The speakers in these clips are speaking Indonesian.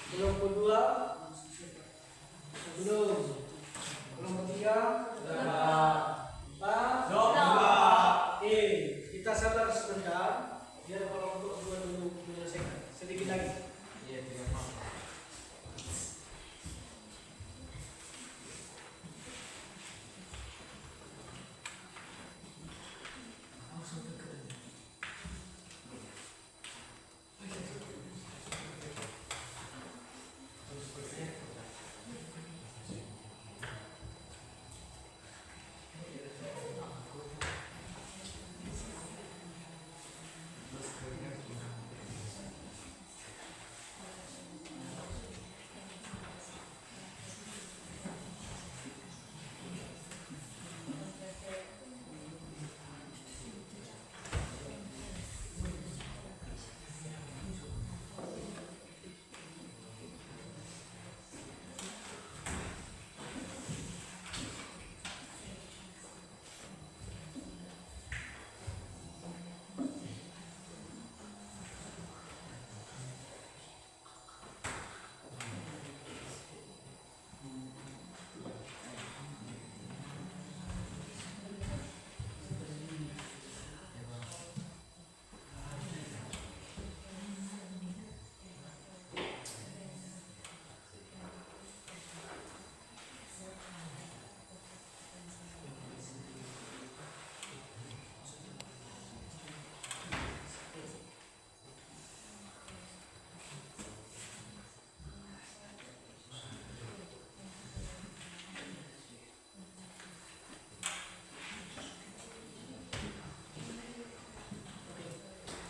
Kelompok 2 belum. Kelompok 3 kita sabar sebentar biar kelompok 2 dulu menyelesaikan sedikit lagi. Iya, tidak apa-apa.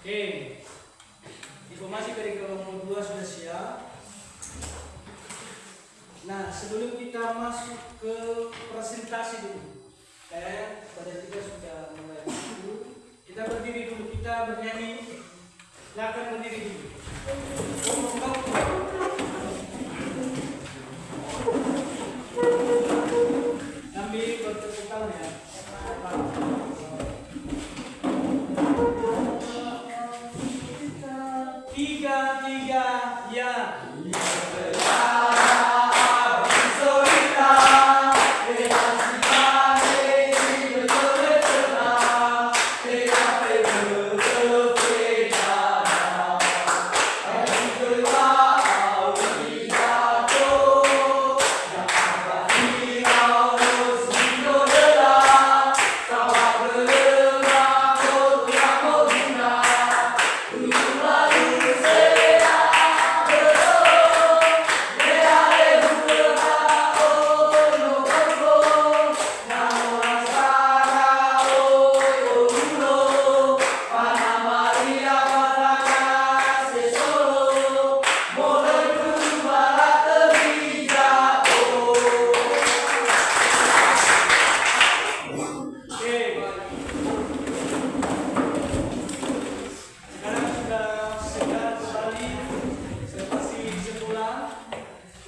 Oke, informasi dari kelompok 2 sudah siap. Nah, sebelum kita masuk ke presentasi dulu, pada kita sudah mulai dulu. Kita berdiri dulu, kita bernyanyi. Silakan berdiri dulu. Ambil tepuk tangan ya. Tiga, ya.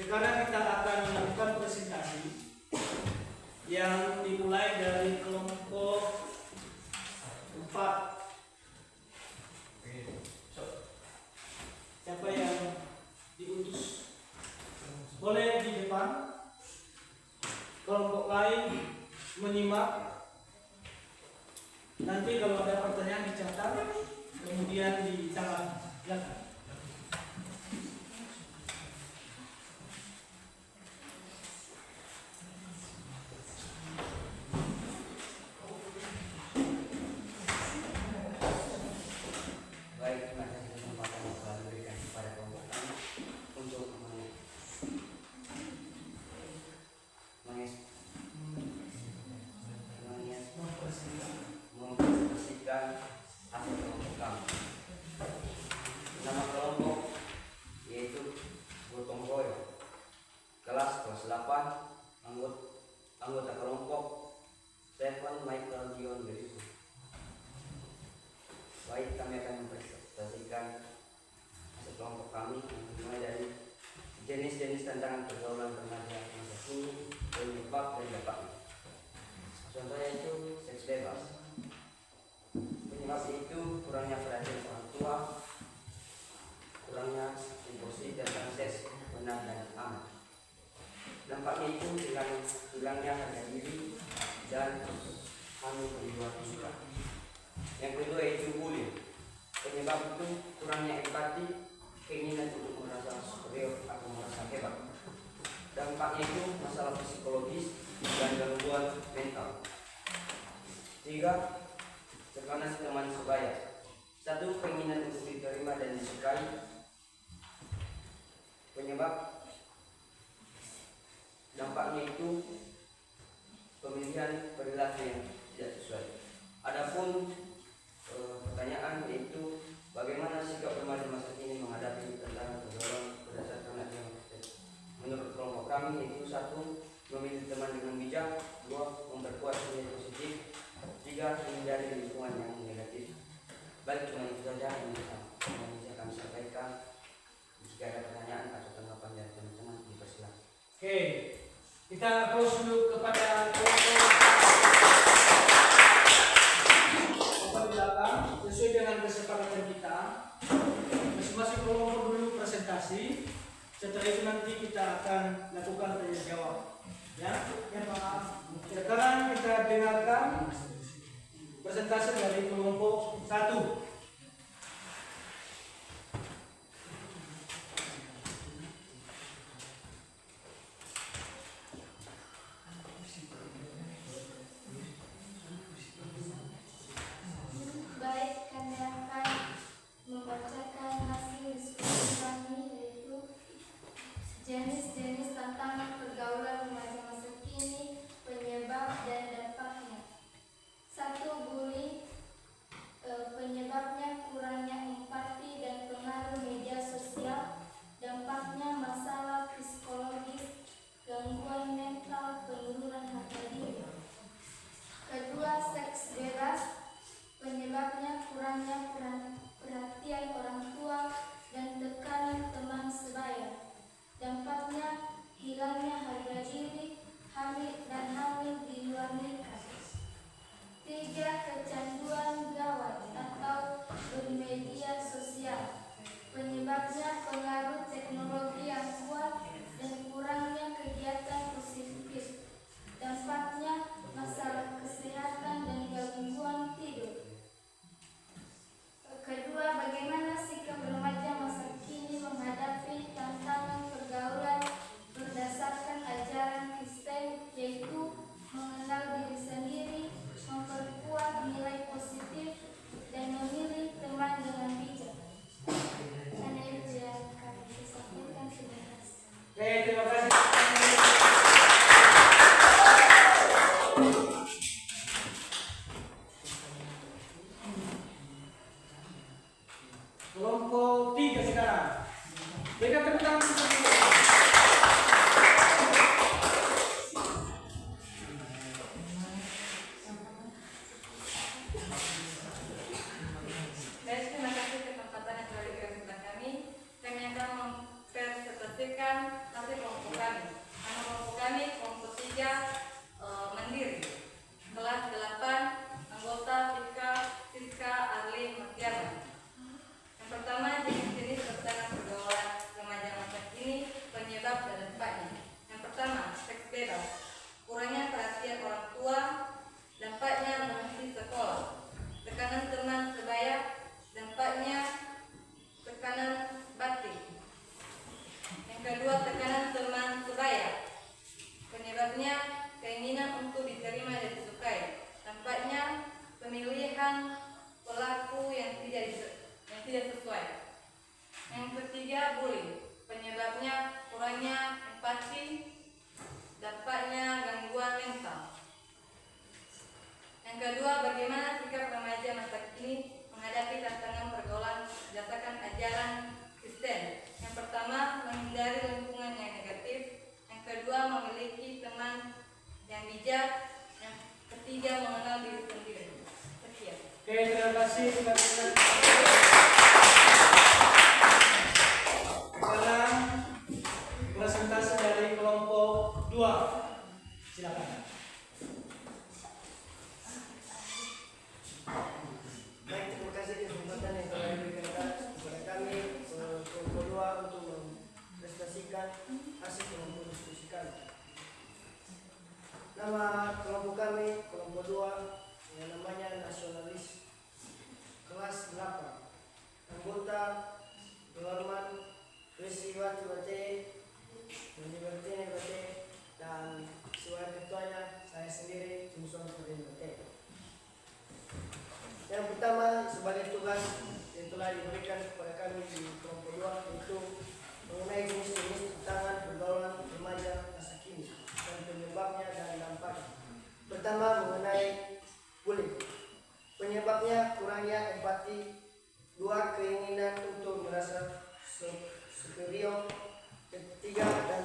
Sekarang kita akan melakukan presentasi yang dimulai dari kelompok 4. Siapa yang diutus? Boleh di depan. Kelompok lain menyimak. Nanti kalau ada pertanyaan dicatat, kemudian ditanggapi. Silakan. Kelas 8, anggota kelompok Stefan Michael Dion Beriku. Baik, kami akan mempresentasikan sekelompok kami mulai dari jenis-jenis tantangan pergaulan remaja masa kini, penyebab dan dampaknya. Contohnya itu seks bebas. Penyebab itu kurangnya perhatian orang tua, kurangnya inklusi dan akses Yang kedua itu bullying. Penyebab itu kurangnya empati, keinginan untuk merasa superior atau merasa hebat. Dampaknya itu masalah psikologis dan gangguan mental. 3. Tekanan teman sebaya. 1. Keinginan untuk diterima dan disukai. Penyebab dampaknya itu pemilihan perilaku yang tidak sesuai. Adapun pertanyaan yaitu bagaimana sikap remaja masa kini menghadapi tantangan pergaulan berdasarkan ajaran Kristen. Menurut kelompok kami itu 1. Memilih teman dengan bijak. 2. Memperkuat nilai positif. 3. Menghindari lingkungan yang negatif. Baik, cuma itu saja yang bisa kami sampaikan. Jika ada pertanyaan atau tanggapan dari teman-teman, dipersilakan. Oke, kita close dulu kepada kelompok belakang sesuai dengan kesepakatan kita. Masing-masing kelompok dulu presentasi. Setelah itu nanti kita akan lakukan tanya jawab. Ya, Pak. Sekarang kita dengarkan presentasi dari kelompok 1. Baik, kami akan membacakan hasil diskusi kami, yaitu jenis-jenis tantangan pergaulan remaja masa kini, penyebab dan dampaknya. 1. Bullying. Penyebabnya kurangnya empati dan pengaruh media sosial. Dampaknya masalah psikologis, gangguan mental, penurunan harga diri. Kedua, seks bebas. Penyebabnya kurangnya perhatian orang tua dan tekanan teman sebaya. Dampaknya hilangnya harga diri, hamil di luar nikah. 3. Kecanduan gawai atau bermedia sosial. Penyebabnya pengaruh teknologi yang kuat dan kurangnya kegiatan positif. Dampaknya masalah kesehatan dan gangguan tidur. Kedua, bagaimana sikap remaja masa kini menghadapi tantangan pergaulan berdasarkan ajaran Kristen, yaitu mengenal diri sendiri, memperkuat nilai positif, dan memilih teman dengan bijak. Karena itu yang kami sampaikan, terima kasih. Oke, terima kasih. Kelompok 3 sekarang. Berikan tepuk tangan. Baik, terima kasih kesempatan yang telah diberikan kepada kami. Kami akan mempresentasikan hasil kelompok kami. Nama kelompok kami kelompok 3 Mandiri. Kelas 8, anggota Siska Arli Matiara. Yang pertama, jenis-jenis tantangan pergaulan remaja masa kini, penyebab dan dampaknya. Yang pertama, seks bebas. Kurangnya perhatian orang tua, dampaknya berhenti sekolah. Tekanan teman sebaya, dampaknya tekanan batin. Yang kedua, tekanan teman sebaya. Penyebabnya keinginan untuk diterima dan disukai. Dampaknya pemilihan pelaku yang tidak sesuai. Yang ketiga, bullying. Penyebabnya kurangnya empati. Dampaknya gangguan mental. Yang kedua, bagaimana sikap remaja masa kini menghadapi tantangan pergaulan berdasarkan ajaran Kristen. Yang pertama, menghindari lingkungan yang negatif. Yang kedua, memiliki teman yang bijak. Yang ketiga, mengenal diri sendiri. Sekian. Oke, terima kasih. Sekarang presentasi dari kelompok 2. Silakan. Baik, terima kasih kesempatan yang telah Anggota Dewan peristiwa Tibete, Bate, dan sebagai ketuanya saya sendiri Jumson Pudin Bate. Yang pertama sebagai tugas yang telah diberikan kepada kami di kelompok 2 yaitu mengenai jenis-jenis tantangan pergaulan remaja masa kini dan penyebabnya dan dampaknya. Pertama mengenai bullying. Penyebabnya kurangnya empati, 2 keinginan untuk merasa superior, 3 dan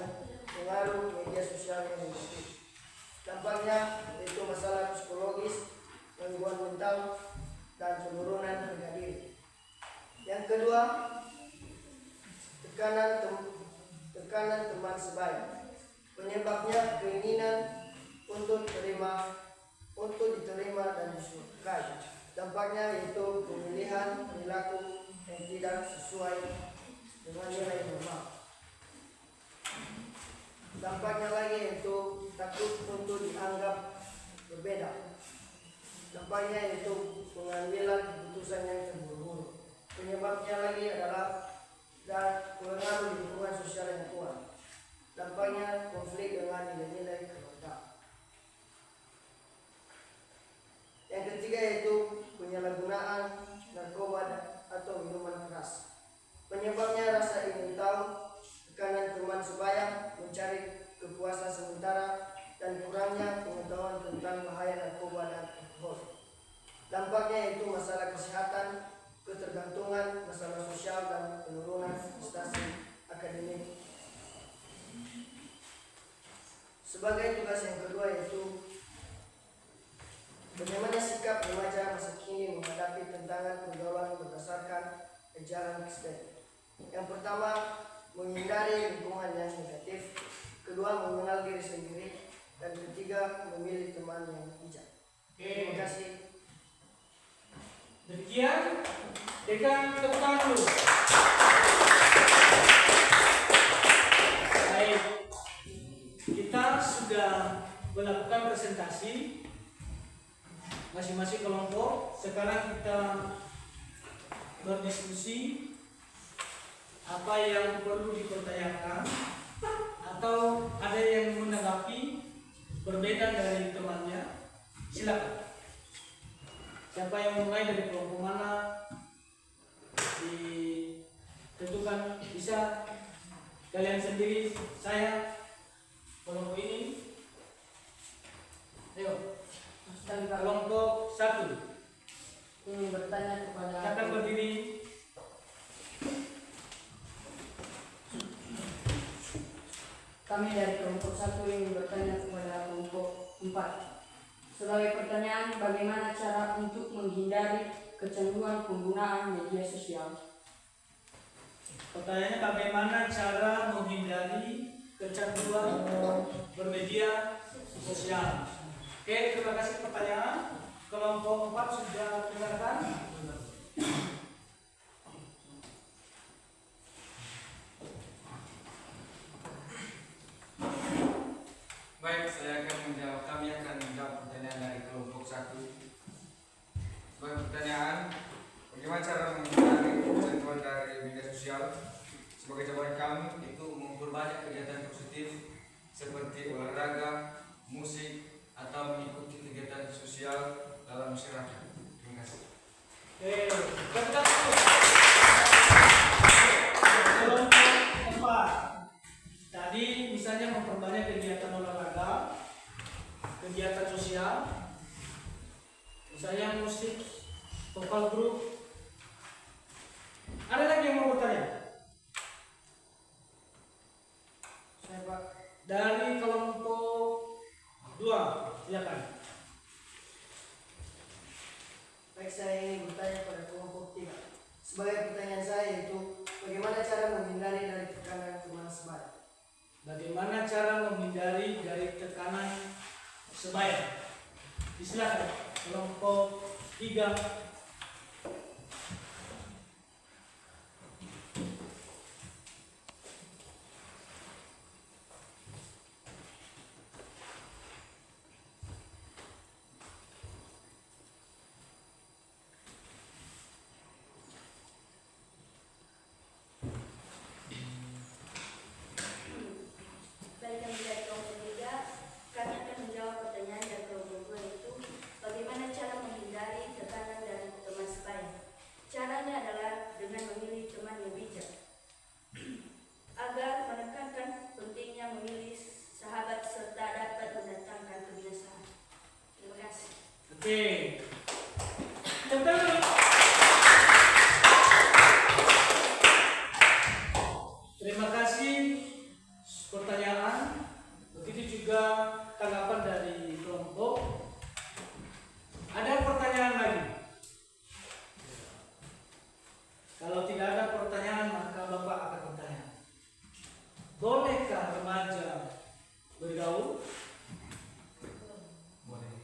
pengaruh media sosial yang negatif. Dampaknya yaitu masalah psikologis, gangguan mental, dan penurunan harga diri. Yang kedua, tekanan teman sebaya. Penyebabnya keinginan untuk diterima dan disukai. Dampaknya yaitu pemilihan perilaku yang tidak sesuai dengan nilai normal. Dampaknya lagi yaitu takut untuk dianggap berbeda. Dampaknya yaitu pengambilan keputusan yang terburu-buru. Penyebabnya lagi adalah dan pengaruh lingkungan sosial yang kuat. Dampaknya konflik dengan nilai-nilai keluarga. Yang ketiga yaitu penyalahgunaan narkoba atau minuman keras. Penyebabnya rasa ingin tahu, tekanan teman sebaya, mencari kepuasan sementara, dan kurangnya pengetahuan tentang bahaya narkoba dan alkohol. Dampaknya yaitu masalah kesehatan, ketergantungan, masalah sosial, dan penurunan prestasi akademik. Sebagai tugas yang kedua yaitu bagaimana sikap remaja masa kini menghadapi tantangan pergaulan berdasarkan ajaran Kristen. Yang pertama, menghindari lingkungan yang negatif. Kedua, mengenal diri sendiri. Dan ketiga, memilih teman yang bijak. Terima kasih. Demikian, dekan tepuk tangan dulu. Baik, kita sudah melakukan presentasi masing-masing kelompok. Sekarang kita berdiskusi apa yang perlu dipertanyakan atau ada yang menanggapi berbeda dari temannya. Silakan. Siapa yang mulai dari kelompok mana ditentukan, bisa kalian sendiri, saya kelompok ini. Ayo, kelompok 1 ingin bertanya kepada silakan berdiri. kami dari kelompok 1 ingin bertanya kepada kelompok 4. Sebagai pertanyaan, bagaimana cara untuk menghindari kecanduan penggunaan media sosial? Pertanyaannya bagaimana cara menghindari kecanduan bermedia sosial. Oke, terima kasih pertanyaan. Kelompok 4 sudah dengarkan. Baik, saya akan menjawab. Kami akan menjawab pertanyaan dari kelompok 1. Sebagai pertanyaan, bagaimana cara menghindari kecanduan dari media sosial? Sebagai jawaban kami itu memperbanyak kegiatan positif seperti olahraga, musik, atau mengikuti kegiatan sosial dalam masyarakat. Terima kasih. Oke, kelompok 4 tadi misalnya memperbanyak kegiatan olahraga, kegiatan sosial, misalnya musik, vokal grup. Ada lagi yang mau bertanya? Saya Pak. Dari kelompok 2, silakan. Baik, saya ingin bertanya pada kelompok 3. Sebagai pertanyaan saya yaitu bagaimana cara menghindari dari tekanan teman sebaya? Bagaimana cara menghindari dari tekanan sebaya? Silakan kelompok 3. dengan memilih teman yang bijak. Agar menekankan pentingnya memilih sahabat serta dapat mendatangkan kebiasaan. Terima kasih. Oke. Tepuk tangan. Terima kasih pertanyaan. Begitu juga tanggapan dari kelompok. Ada pertanyaan lagi? Kalau tidak ada pertanyaan, maka Bapak akan bertanya. Bolehkah remaja bergaul? Boleh.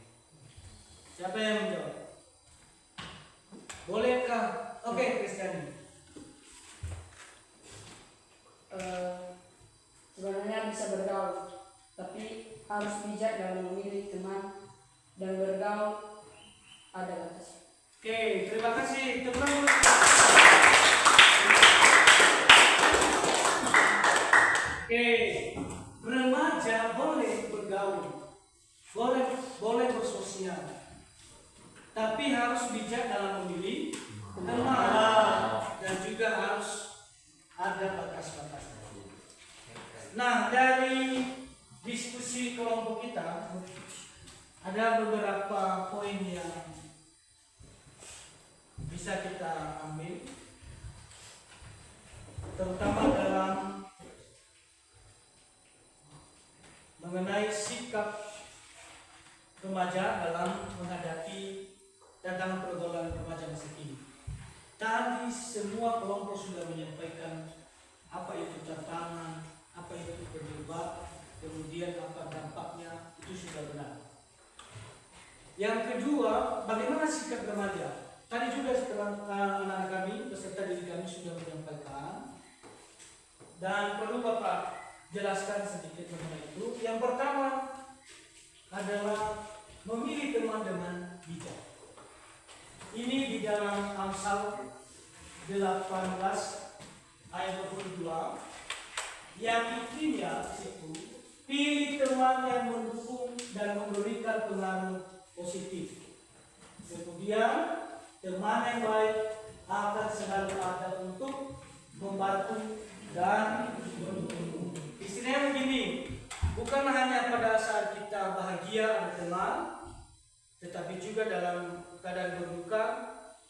Siapa yang menjawab? Bolehkah? Oke, Kristiani. Sebenarnya bisa bergaul, tapi harus bijak dalam memilih teman dan bergaul ada batas. Oke, terima kasih teman. Oke, remaja boleh bergaul, boleh bersosial, tapi harus bijak dalam memilih teman dan juga harus ada batas-batasnya. Nah, dari diskusi kelompok kita ada beberapa poin yang bisa kita ambil, terutama dalam mengenai sikap remaja dalam menghadapi tantangan pergaulan remaja masa kini. Tadi semua kelompok sudah menyampaikan apa itu tantangan, apa itu penyebab, kemudian apa dampaknya, itu sudah benar. Yang kedua, bagaimana sikap remaja? Tadi juga setelah anak kami, peserta didik kami sudah menyampaikan, dan perlu Bapak jelaskan sedikit mengenai itu. Yang pertama adalah memilih teman dengan bijak. Ini di dalam Amsal 18 ayat 22 yang intinya itu pilih teman yang mendukung dan memberikan pengaruh positif. Kemudian teman yang baik akan selalu ada untuk membantu dan mendukung. Istilahnya begini, bukan hanya pada saat kita bahagia ada teman, tetapi juga dalam keadaan berduka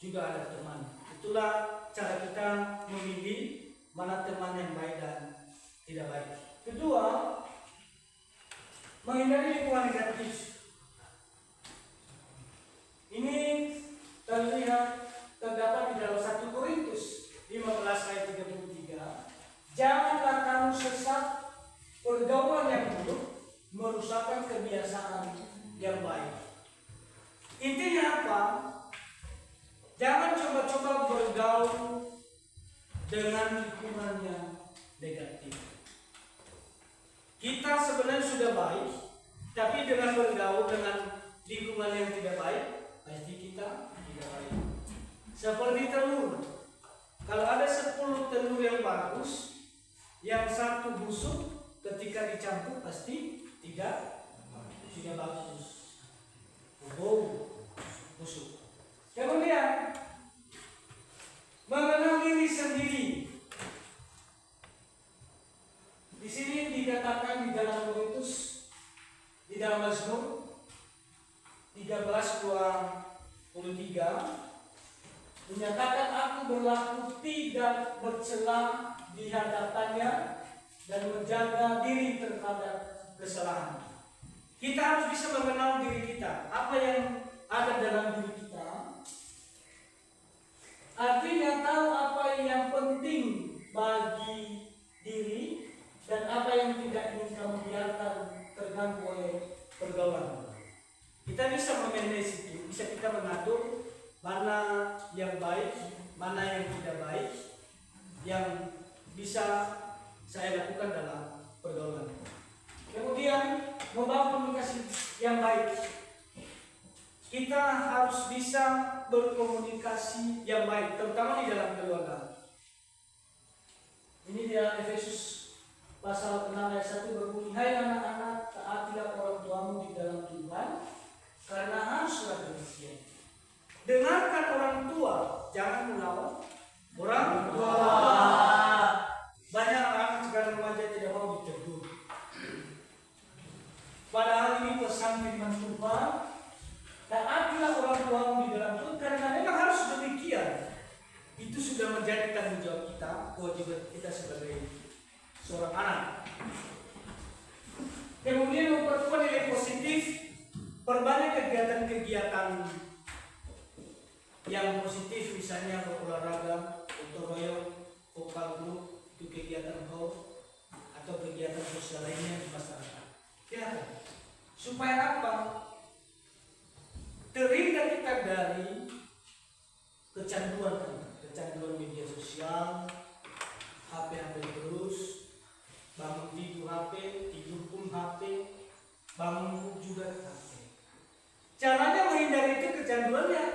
juga ada teman. Itulah cara kita memilih mana teman yang baik dan tidak baik. Kedua, menghindari lingkungan negatif. Ini terlihat terdapat di dalam 1 Korintus 15 ayat 33. Janganlah kamu sesat, pergaulan yang buruk merusakkan kebiasaan yang baik. Intinya apa? Jangan coba-coba bergaul dengan lingkungan yang negatif. Kita sebenarnya sudah baik, tapi dengan bergaul dengan lingkungan yang tidak baik, pasti kita tidak baik. Seperti telur. Kalau ada 10 telur yang bagus, yang satu busuk, ketika dicampur pasti tidak bagus. Busuk. Kemudian mengenal diri sendiri. Di sini dikatakan di dalam Korintus, di dalam Mazmur 13:23 menyatakan aku berlaku tidak bercela di hadapannya dan menjaga diri terhadap kesalahan. Kita harus bisa mengenal diri kita, apa yang ada dalam diri kita. Artinya tahu apa yang penting bagi diri dan apa yang tidak ingin kamu biarkan terganggu oleh pergaulan. Kita bisa memanage itu, bisa kita mengatur mana yang baik, mana yang tidak baik, yang bisa saya lakukan dalam pergaulan. Kemudian membangun komunikasi yang baik. Kita harus bisa berkomunikasi yang baik, terutama di dalam keluarga. Ini di dalam Efesus pasal 6 ayat 1 berbunyi, hai anak-anak, taatilah orang tuamu di dalam Tuhan, karena haruslah demikian. Dengarkan orang tua, jangan melawan orang sebagai tanggung jawab kita, kewajiban kita sebagai seorang anak. Kemudian memperkuat nilai positif, perbanyak kegiatan-kegiatan yang positif, misalnya berolahraga, gotong royong, vokal group, itu kegiatan atau kegiatan sosial lainnya di masyarakat. Ya, supaya apa? Terhindar kita dari kecanduan media sosial, HP terus, bangun tidur HP, tidur pun HP, bangun pun juga HP. Caranya menghindari itu kecanduannya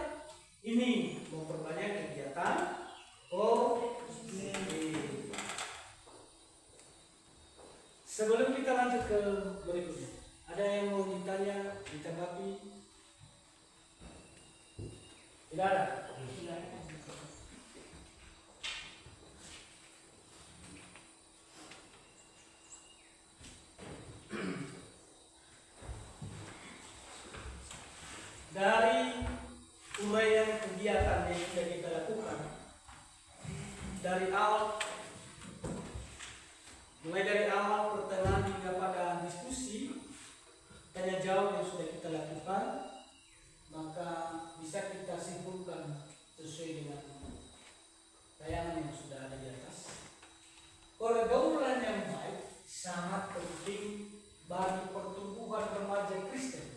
ini memperbanyak kegiatan positif. Sebelum kita lanjut ke berikutnya, ada yang mau ditanya, ditanggapi? Tidak ada. Dari uraian kegiatan yang sudah kita lakukan dari awal, mulai dari awal, pertengahan hingga pada diskusi tanya jawab yang sudah kita lakukan, maka bisa kita simpulkan sesuai dengan tayangan yang sudah ada di atas. Pergaulan yang baik sangat penting bagi pertumbuhan remaja Kristen.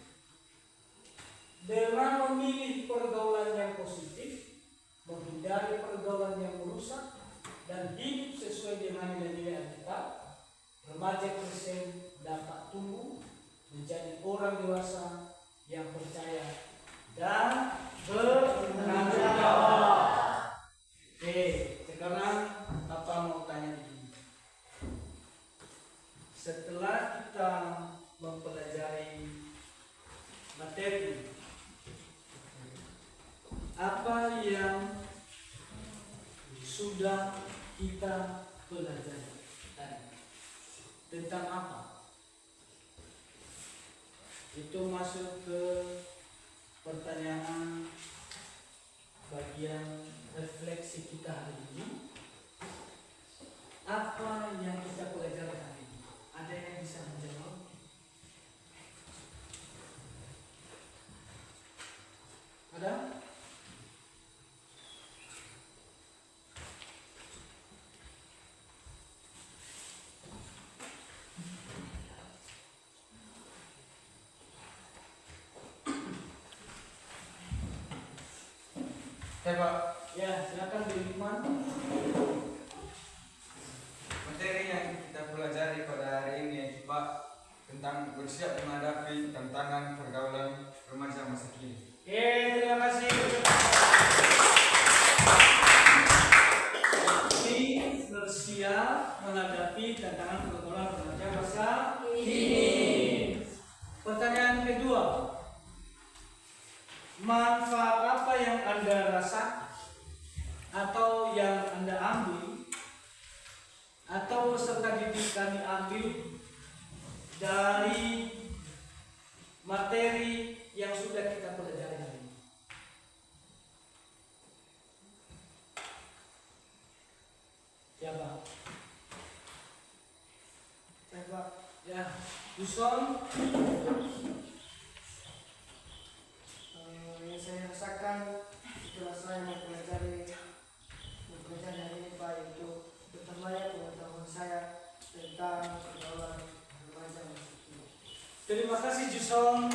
Dengan memilih pergaulan yang positif, menghindari pergaulan yang merusak, dan hidup sesuai dengan nilai-nilai Alkitab, remaja Kristen dapat tumbuh menjadi orang dewasa yang percaya dan bertanggung jawab. Oke, sekarang apa mau tanya begini? Setelah kita mempelajari materi, apa yang sudah kita pelajari tadi? Tentang apa? Itu masuk ke pertanyaan bagian refleksi kita hari ini. Apa yang kita pelajari hari ini? Ada yang bisa menjawab? Ada? Pak, Ya, silakan Beriman. materi yang kita pelajari pada hari ini Pak tentang bersiap menghadapi tantangan pergaulan remaja masa kini. Oke, terima kasih. Ini bersiap menghadapi tantangan pergaulan remaja masa kini. Pertanyaan kedua, manfaat apa yang Anda rasakan atau yang Anda ambil atau peserta didik kami ambil dari materi yang sudah kita pelajari hari ini? Siapa? Saya Ya, Yuson. yang saya rasakan setelah saya mempelajari hari ini Pak, itu bertambahnya pengetahuan saya tentang pergaulan remaja masa kini. Terima kasih Yuson.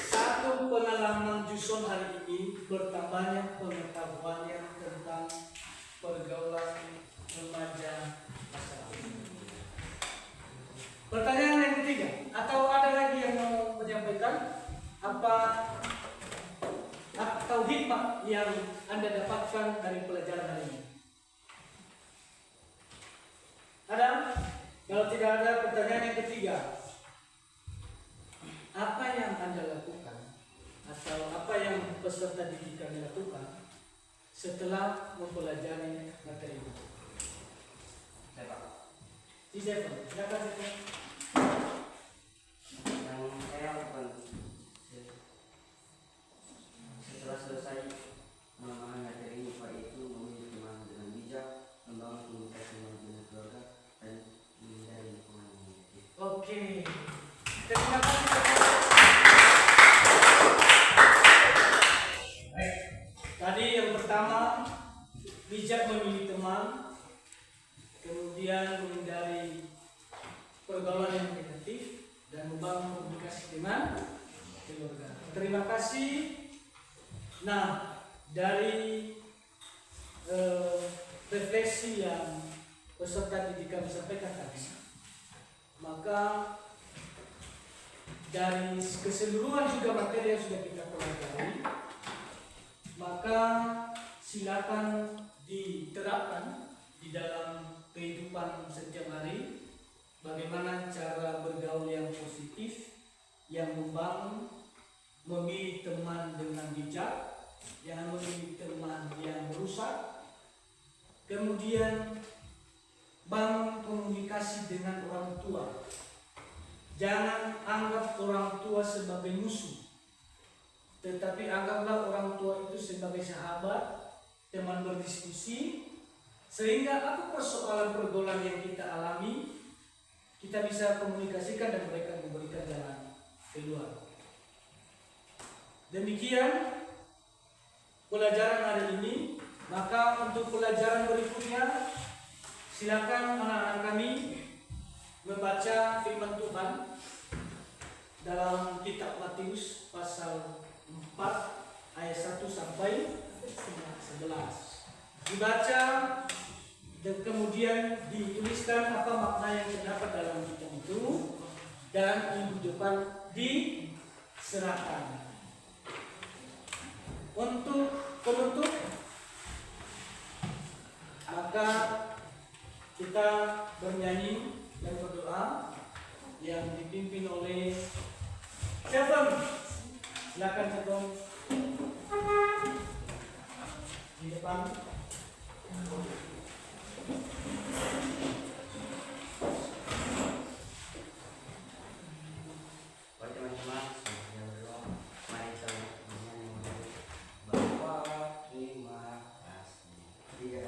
Satu pengalaman Yuson hari ini bertambahnya pengetahuannya tentang pergaulan remaja masa kini. Pertanyaan yang ketiga, atau ada lagi yang mau menyampaikan apa atau hikmah yang Anda dapatkan dari pelajaran hari ini? Ada? Kalau tidak ada, pertanyaan yang ketiga, apa yang Anda lakukan atau apa yang peserta didik kami lakukan setelah mempelajari materi ini? Si Stephen, silakan Stephen. Yang saya lakukan setelah Setelah selesai memahami materi IPA itu, memilih teman dengan bijak, membangun komunikasi dengan keluarga, dan menghindari lingkungan yang negatif. Oke. Terima kasih. Baik. Tadi yang pertama, bijak memilih teman, kemudian menghindari pergaulan yang negatif, dan membangun komunikasi dengan keluarga. Terima kasih. Nah, dari refleksi yang peserta didik kami sampaikan tadi, maka dari keseluruhan juga materi yang sudah kita pelajari, maka silakan diterapkan di dalam kehidupan setiap hari. Bagaimana cara bergaul yang positif, yang membangun, memilih teman dengan bijak, jangan memilih teman yang merusak. Kemudian bangun komunikasi dengan orang tua. Jangan anggap orang tua sebagai musuh, tetapi anggaplah orang tua itu sebagai sahabat, teman berdiskusi, sehingga apa persoalan pergaulan yang kita alami, kita bisa komunikasikan dan mereka memberikan jalan keluar. Demikian pelajaran hari ini. Maka untuk pelajaran berikutnya, silakan anak-anak kami membaca firman Tuhan dalam kitab Matius pasal 4 ayat 1 sampai 11. Dibaca dan kemudian dituliskan apa makna yang terdapat dalam kitab itu, dan minggu depan diserahkan. Untuk penutup, maka kita bernyanyi dan berdoa yang dipimpin oleh Stephen. Silakan Stephen di depan. Baik teman-teman, yang berdoa, mari kita bernyanyi Bapa terima kasih. Tiga.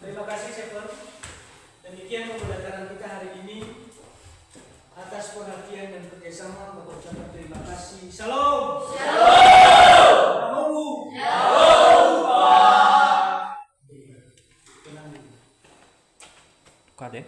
Terima kasih Shepherd. Demikian pembelajaran kita hari ini. Atas perhatian dan kerjasama, Bapak ucapkan terima kasih. Shalom. Shalom. Tenang. Kade.